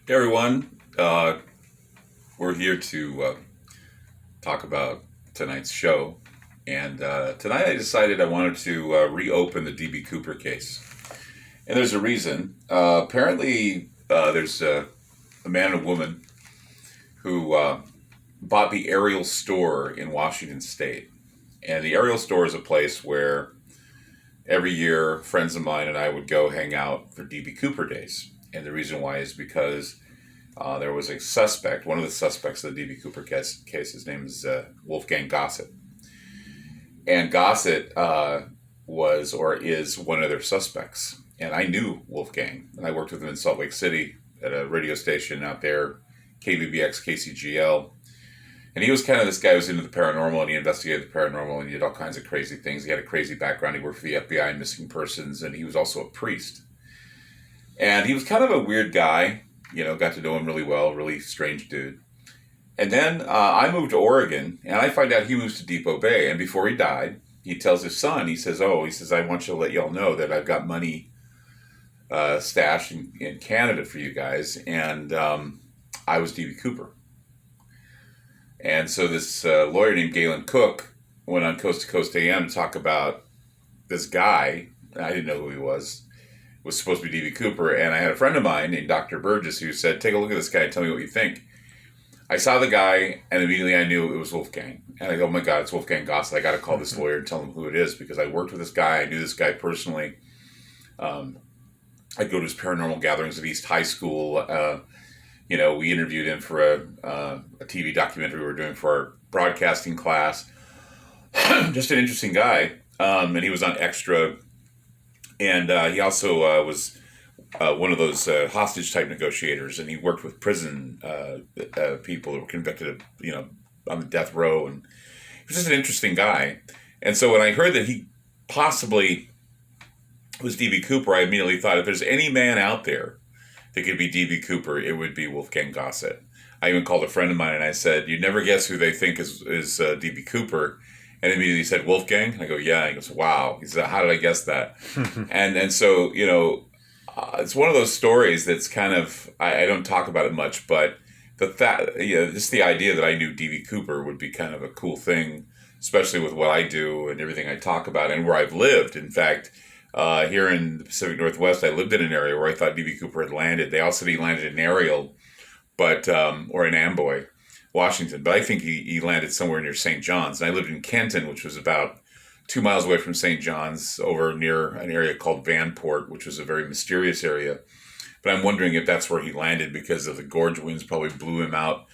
Hey everyone, we're here to talk about tonight's show. And tonight I decided I wanted to reopen the D.B. Cooper case. And there's a reason. Apparently, there's a man and a woman who bought the Ariel store in Washington State. And the Ariel store is a place where every year friends of mine and I would go hang out for D.B. Cooper days. And the reason why is because there was a suspect, one of the suspects of the D.B. Cooper case. His name is Wolfgang Gossett. And Gossett was or is one of their suspects. And I knew Wolfgang, and I worked with him in Salt Lake City at a radio station out there, KBBX, KCGL. And he was kind of this guy who was into the paranormal, and he investigated the paranormal, and he did all kinds of crazy things. He had a crazy background. He worked for the FBI and missing persons, and he was also a priest. And he was kind of a weird guy. Got to know him really well, really strange dude. And then I moved to Oregon, and I find out he moves to Depot Bay. And before he died, he tells his son, he says, I want you to let y'all know that I've got money stashed in Canada for you guys. And I was D.B. Cooper. And so this lawyer named Galen Cook went on Coast to Coast AM to talk about this guy. I didn't know who he was supposed to be D.B. Cooper. And I had a friend of mine named Dr. Burgess who said, take a look at this guy and tell me what you think. I saw the guy, and immediately I knew it was Wolfgang. And I go, oh my God, it's Wolfgang Gossett. I got to call this lawyer and tell him who it is, because I worked with this guy. I knew this guy personally. I'd go to his paranormal gatherings at East High School. We interviewed him for a TV documentary we were doing for our broadcasting class. Just an interesting guy. And he was on Extra. And he also was one of those hostage type negotiators, and he worked with prison people who were convicted of, on the death row. And he was just an interesting guy. And so when I heard that he possibly was D.B. Cooper, I immediately thought, if there's any man out there that could be D.B. Cooper, it would be Wolfgang Gossett. I even called a friend of mine and I said, you'd never guess who they think is D.B. Cooper. And immediately he said, Wolfgang? I go, yeah. He goes, wow. He said, how did I guess that? and so, it's one of those stories that's kind of, I don't talk about it much, but just the idea that I knew D.B. Cooper would be kind of a cool thing, especially with what I do and everything I talk about and where I've lived. In fact, here in the Pacific Northwest, I lived in an area where I thought D.B. Cooper had landed. They also said he landed in Ariel, or in Amboy, Washington. But I think he landed somewhere near St. John's. And I lived in Kenton, which was about 2 miles away from St. John's, over near an area called Vanport, which was a very mysterious area. But I'm wondering if that's where he landed, because of the gorge winds probably blew him out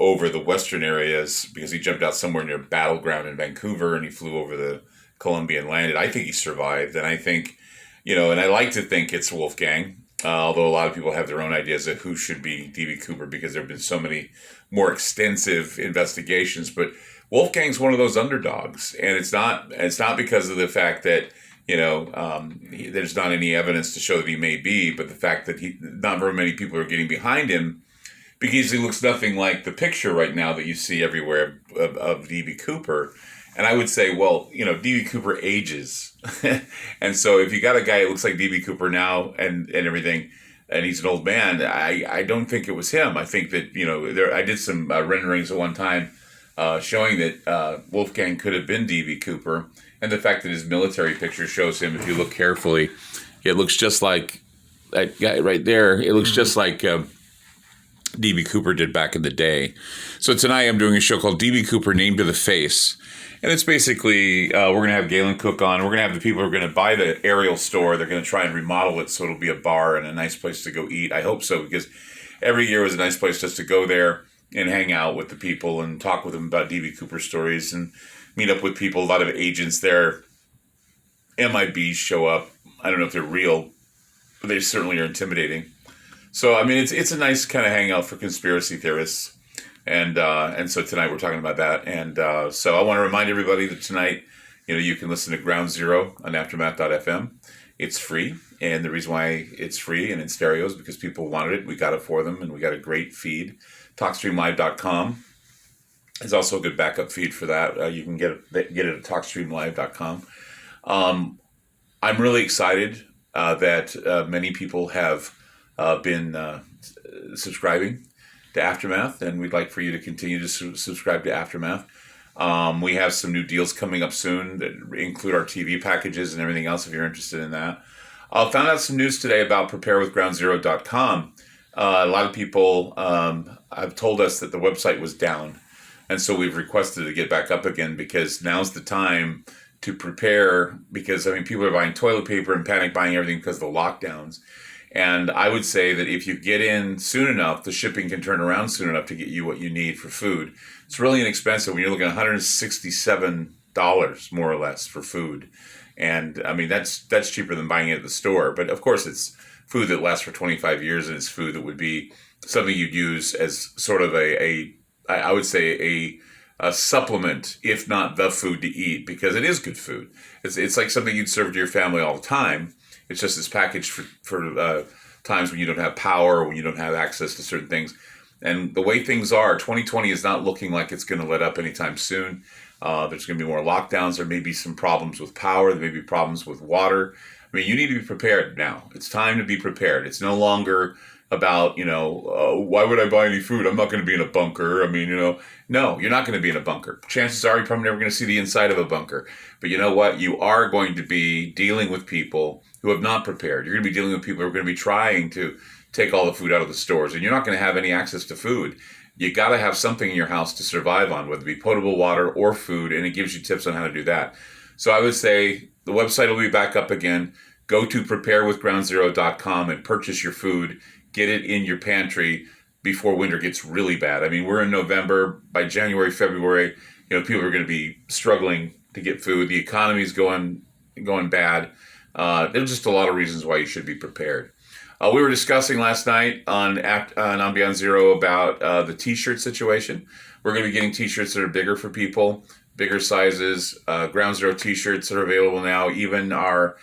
over the western areas, because he jumped out somewhere near Battleground in Vancouver and he flew over the Columbia and landed. I think he survived. And I think, and I like to think it's Wolfgang, although a lot of people have their own ideas of who should be D.B. Cooper, because there have been so many more extensive investigations. But Wolfgang's one of those underdogs, and it's not because of the fact that there's not any evidence to show that he may be, but the fact that not very many people are getting behind him, because he looks nothing like the picture right now that you see everywhere of D.B. Cooper. And I would say, well, D.B. Cooper ages. And so if you got a guy that looks like D.B. Cooper now and everything, and he's an old man, I don't think it was him. I think that, I did some renderings at one time showing that Wolfgang could have been D.B. Cooper. And the fact that his military picture shows him, if you look carefully, it looks just like that guy right there. It looks just like D.B. Cooper did back in the day. So tonight I'm doing a show called D.B. Cooper Named to the Face. And it's basically, we're going to have Galen Cook on. We're going to have the people who are going to buy the Ariel store. They're going to try and remodel it so it'll be a bar and a nice place to go eat. I hope so, because every year was a nice place just to go there and hang out with the people and talk with them about D.B. Cooper stories and meet up with people. A lot of agents there. MIBs show up. I don't know if they're real, but they certainly are intimidating. So, I mean, it's a nice kind of hangout for conspiracy theorists. And so tonight we're talking about that. And so I want to remind everybody that tonight, you can listen to Ground Zero on Aftermath.fm. It's free. And the reason why it's free and in stereo is because people wanted it. We got it for them, and we got a great feed. TalkStreamLive.com is also a good backup feed for that. You can get it at TalkStreamLive.com. I'm really excited that many people have been subscribing to Aftermath, and we'd like for you to continue to subscribe to Aftermath. We have some new deals coming up soon that include our TV packages and everything else if you're interested in that. I found out some news today about preparewithgroundzero.com. A lot of people have told us that the website was down, and so we've requested to get back up again because now's the time to prepare, because people are buying toilet paper and panic buying everything because of the lockdowns. And I would say that if you get in soon enough, the shipping can turn around soon enough to get you what you need for food. It's really inexpensive when you're looking at $167 more or less for food. And that's cheaper than buying it at the store. But of course, it's food that lasts for 25 years, and it's food that would be something you'd use as sort of a supplement, if not the food to eat, because it is good food. It's like something you'd serve to your family all the time. It's just it's packaged for times when you don't have power, when you don't have access to certain things. And the way things are, 2020 is not looking like it's going to let up anytime soon. There's going to be more lockdowns. There may be some problems with power. There may be problems with water. You need to be prepared now. It's time to be prepared. It's no longer about, why would I buy any food? I'm not going to be in a bunker. No, you're not going to be in a bunker. Chances are you're probably never going to see the inside of a bunker. But you know what? You are going to be dealing with people who have not prepared. You're going to be dealing with people who are going to be trying to take all the food out of the stores, and you're not going to have any access to food. You got to have something in your house to survive on, whether it be potable water or food, and it gives you tips on how to do that. So I would say the website will be back up again. Go to preparewithgroundzero.com and purchase your food. Get it in your pantry before winter gets really bad. We're in November. By January, February, people are going to be struggling to get food. The economy's going bad. There's just a lot of reasons why you should be prepared. We were discussing last night on Beyond Zero about the T-shirt situation. We're going to be getting T-shirts that are bigger for people, bigger sizes. Ground Zero T-shirts are available now. Even our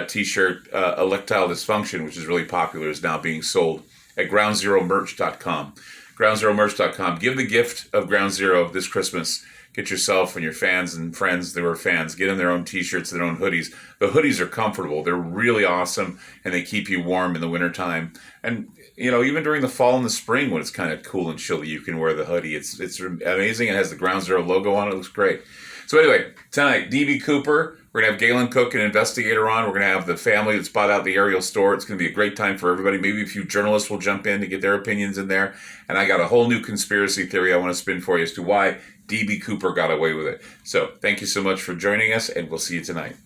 T-shirt Electile Dysfunction, which is really popular, is now being sold at groundzeromerch.com. Groundzeromerch.com. Give the gift of Ground Zero this Christmas. Get yourself and your fans and friends that were fans, get them their own T-shirts, their own hoodies. The hoodies are comfortable. They're really awesome, and they keep you warm in the wintertime. And, even during the fall and the spring when it's kind of cool and chilly, you can wear the hoodie. It's amazing. It has the Ground Zero logo on it. It looks great. So anyway, tonight, D.B. Cooper. We're going to have Galen Cook, an investigator, on. We're going to have the family that bought out the Ariel store. It's going to be a great time for everybody. Maybe a few journalists will jump in to get their opinions in there. And I got a whole new conspiracy theory I want to spin for you as to why D.B. Cooper got away with it. So thank you so much for joining us, and we'll see you tonight.